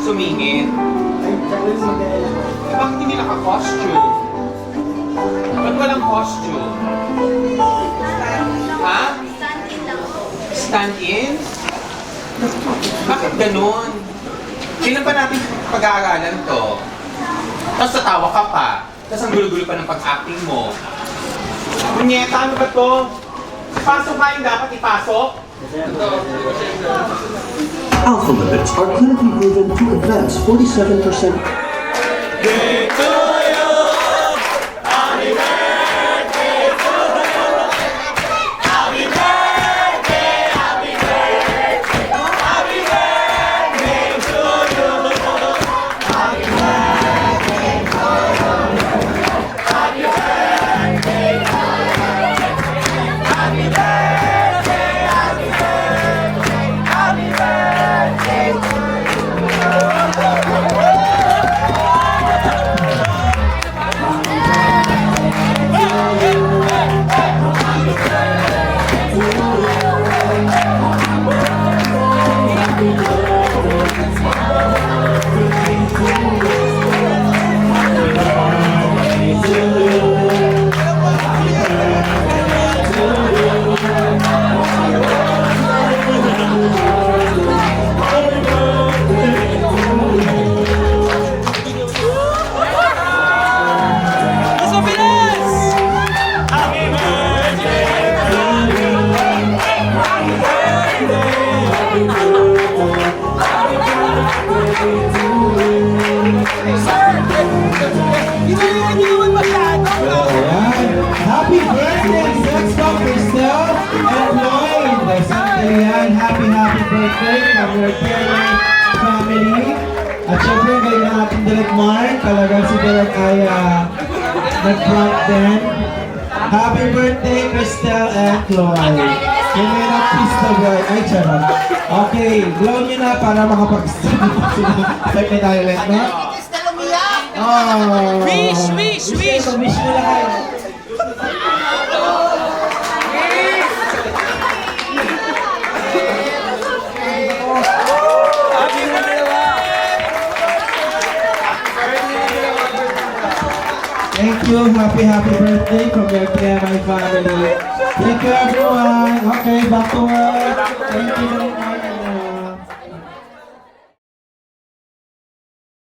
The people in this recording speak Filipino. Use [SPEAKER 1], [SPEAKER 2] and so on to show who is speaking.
[SPEAKER 1] sumingit. Bakit hindi naka-costume? Ba't walang costume? Ha? Stand-in? Bakit ganun? Kailan pa natin pag-aaralan to? Tapos tatawa ka pa. Tapos ang gulo-gulo pa ng pag-acting mo. Munyeta, ano ba to? Pasok ka yung dapat ipasok?
[SPEAKER 2] Alpha lipids are clinically proven to advance 47%.
[SPEAKER 3] Happy birthday, Sexpo Cristel and Lloyd! Ayan, happy birthday from your Pierre family. At syempre, kayo na ating Direk Mark. Talagang si Direk ay nag-front din. Happy birthday, Cristel and Lloyd. Yung may na-pista boy. Ay, charot. Okay, blow nyo na para makapag-start na tayo ulit, no? Oh!
[SPEAKER 4] Wish!
[SPEAKER 3] Wish mo lang kayo. Thank you. Happy birthday from your TMI family. Thank you everyone. Okay, back to work. Thank you very much.